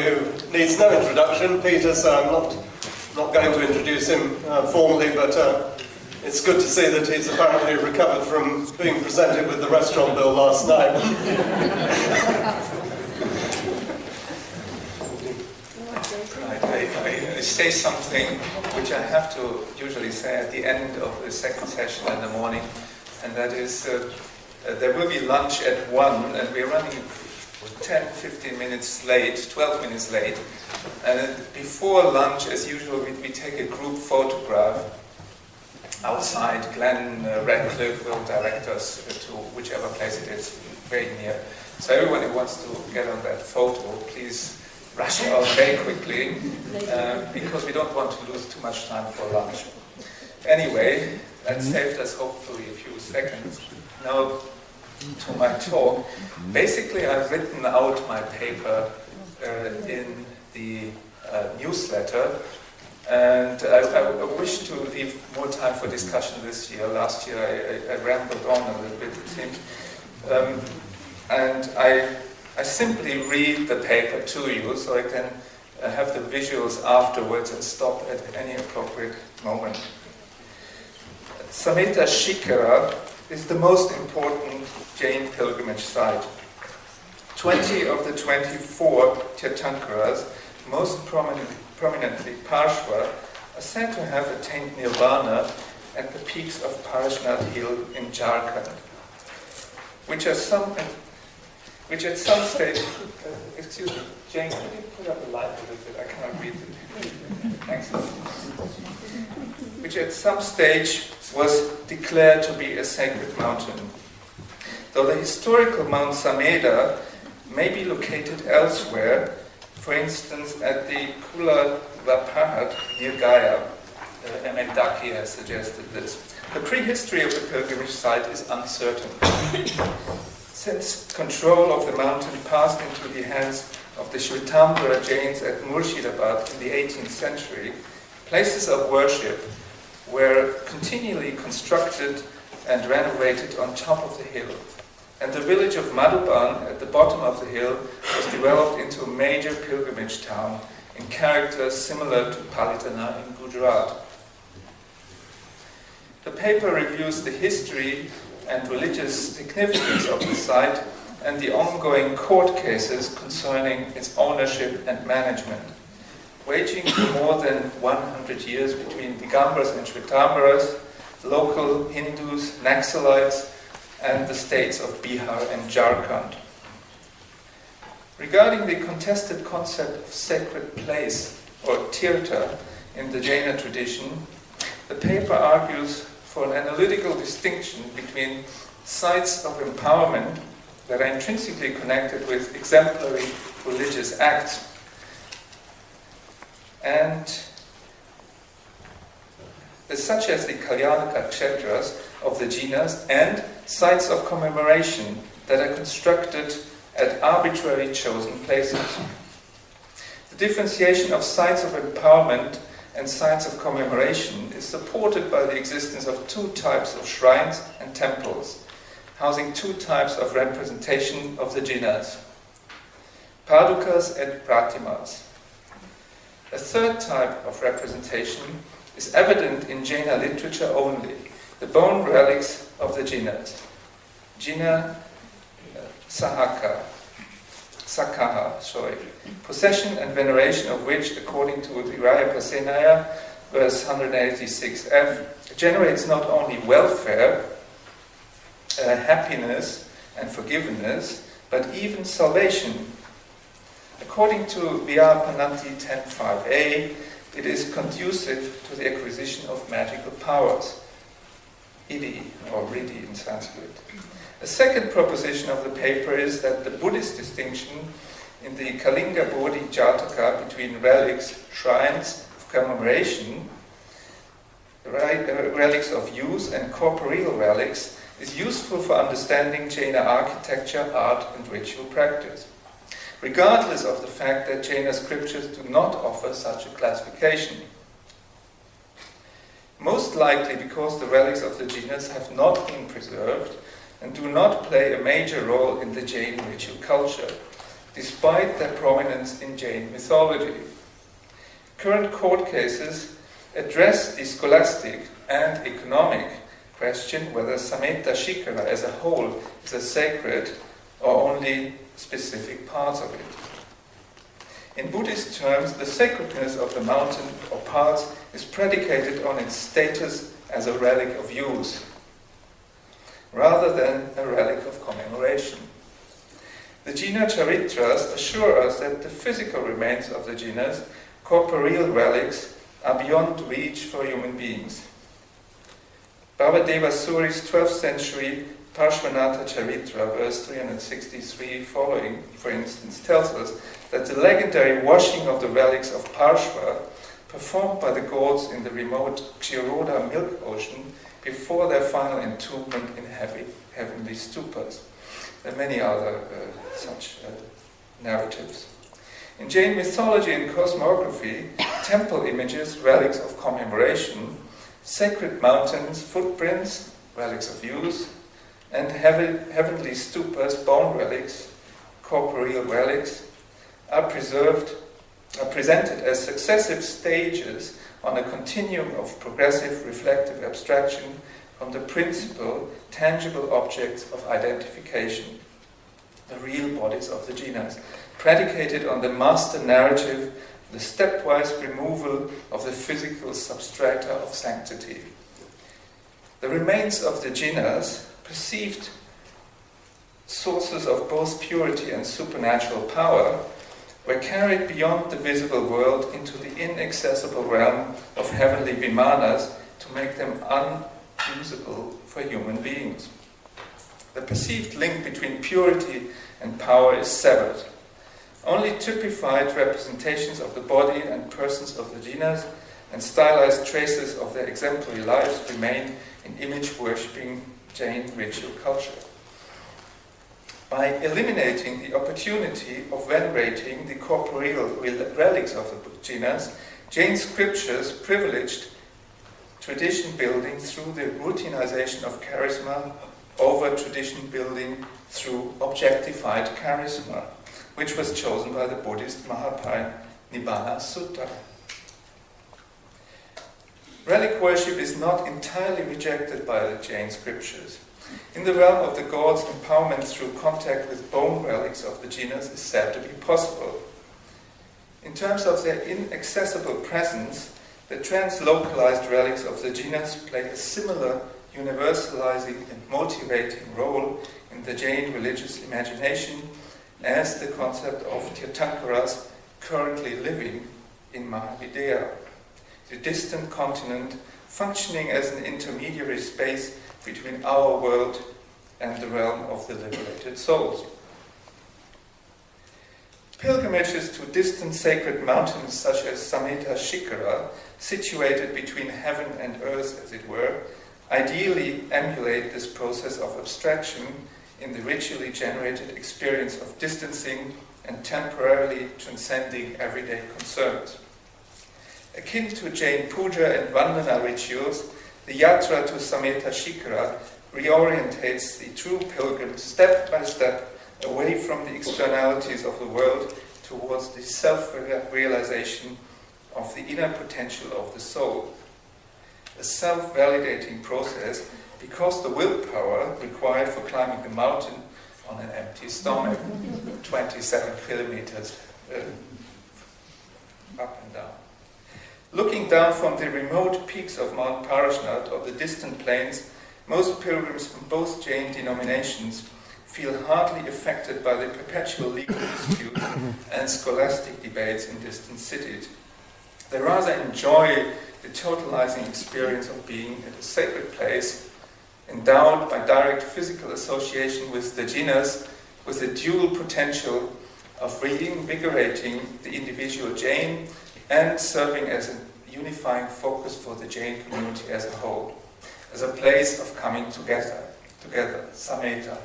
Who needs no introduction, Peter, so I'm not going to introduce him formally, but it's good to see that he's apparently recovered from being presented with the restaurant bill last night. I say something which I have to usually say at the end of the second session in the morning, and that is there will be lunch at 1, and we're running 10-15 minutes late, 12 minutes late, and before lunch, as usual, we take a group photograph outside. Glenn Radcliffe will direct us to whichever place it is, very near. So everyone who wants to get on that photo, please rush out very quickly, because we don't want to lose too much time for lunch. Anyway, that saved us hopefully a few seconds. Now, to my talk. Basically, I've written out my paper in the newsletter, and I wish to leave more time for discussion this year. Last year I rambled on a little bit, it seems. And I simply read the paper to you so I can have the visuals afterwards and stop at any appropriate moment. Sammeta Śikhara is the most important Jain pilgrimage site. 20 of the 24 Tirthankaras, most prominently Parshva, are said to have attained nirvana at the peaks of Parashnath Hill in Jharkhand, which at some stage, excuse me, Jane, can you put up the light a little bit? I cannot read it. Thanks. Which at some stage was declared to be a sacred mountain. Though the historical Mount Sammeta may be located elsewhere, for instance at the Kula Vapahad near Gaya, Mendaki has suggested this. The prehistory of the pilgrimage site is uncertain. Since control of the mountain passed into the hands of the Shvetambara Jains at Murshidabad in the 18th century, places of worship were continually constructed and renovated on top of the hill. And the village of Madhuban at the bottom of the hill was developed into a major pilgrimage town in character similar to Palitana in Gujarat. The paper reviews the history and religious significance of the site and the ongoing court cases concerning its ownership and management, waging for more than 100 years between Digambras and Shvetambaras, local Hindus, Naxalites, and the states of Bihar and Jharkhand. Regarding the contested concept of sacred place, or tirtha, in the Jaina tradition, the paper argues for an analytical distinction between sites of empowerment that are intrinsically connected with exemplary religious acts and such as the Kalyanaka Kshetras of the Jinas, and sites of commemoration that are constructed at arbitrarily chosen places. The differentiation of sites of empowerment and sites of commemoration is supported by the existence of two types of shrines and temples, housing two types of representation of the Jinas, Padukas and Pratimas. A third type of representation is evident in Jaina literature only, the bone relics of the Jinas. Jina Sakha, possession and veneration of which, according to the Raya Pasenaya, verse 186f, generates not only welfare, happiness and forgiveness, but even salvation. According to Vyapanati 10.5a, it is conducive to the acquisition of magical powers, Idi or Riddhi in Sanskrit. A second proposition of the paper is that the Buddhist distinction in the Kalinga Bodhi Jataka between relics, shrines of commemoration, relics of use, and corporeal relics is useful for understanding Jaina architecture, art, and ritual practice, regardless of the fact that Jaina scriptures do not offer such a classification. Most likely because the relics of the Jinas have not been preserved and do not play a major role in the Jain ritual culture. despite their prominence in Jain mythology. Current court cases address the scholastic and economic question whether Sammeta Śikhara as a whole is a sacred or only specific parts of it. In Buddhist terms, the sacredness of the mountain or parts is predicated on its status as a relic of use, rather than a relic of commemoration. The Jaina Charitras assure us that the physical remains of the Jainas, corporeal relics, are beyond reach for human beings. Bhavadeva Suri's 12th century Parshvanatha Charitra, verse 363 following, for instance, tells us that the legendary washing of the relics of Parshva, performed by the gods in the remote Kshiroda milk ocean before their final entombment in heavenly stupas. There are many other such narratives. In Jain mythology and cosmography, temple images, relics of commemoration, sacred mountains, footprints, relics of use, and heavenly stupas, bone relics, corporeal relics, are presented as successive stages on a continuum of progressive reflective abstraction from the principal, tangible objects of identification, the real bodies of the Jainas, predicated on the master narrative, the stepwise removal of the physical substrata of sanctity. The remains of the Jainas, perceived sources of both purity and supernatural power, were carried beyond the visible world into the inaccessible realm of heavenly vimanas to make them unusable for human beings. The perceived link between purity and power is severed. Only typified representations of the body and persons of the Jainas and stylized traces of their exemplary lives remain in image-worshipping Jain ritual culture. By eliminating the opportunity of venerating the corporeal relics of the Jainas, Jain scriptures privileged tradition building through the routinization of charisma over tradition building through objectified charisma, which was chosen by the Buddhist Mahaparinibbana Sutta. Relic worship is not entirely rejected by the Jain scriptures. In the realm of the gods, empowerment through contact with bone relics of the Jainas is said to be possible. In terms of their inaccessible presence, the translocalized relics of the Jainas play a similar universalizing and motivating role in the Jain religious imagination as the concept of Tirthankaras currently living in Mahavidya, the distant continent functioning as an intermediary space between our world and the realm of the liberated souls. Pilgrimages to distant sacred mountains such as Sammeta Śikhara, situated between heaven and earth as it were, ideally emulate this process of abstraction in the ritually generated experience of distancing and temporarily transcending everyday concerns. Akin to Jain puja and vandana rituals, the yatra to Sammeta Śikhara reorientates the true pilgrim step by step away from the externalities of the world towards the self-realization of the inner potential of the soul. A self-validating process because the willpower required for climbing the mountain on an empty stomach, 27 kilometers up and down. Looking down from the remote peaks of Mount Parashnath or the distant plains, most pilgrims from both Jain denominations feel hardly affected by the perpetual legal disputes and scholastic debates in distant cities. They rather enjoy the totalizing experience of being at a sacred place, endowed by direct physical association with the Jainas, with the dual potential of reinvigorating the individual Jain and serving as a unifying focus for the Jain community as a whole, as a place of coming together, Sammeta.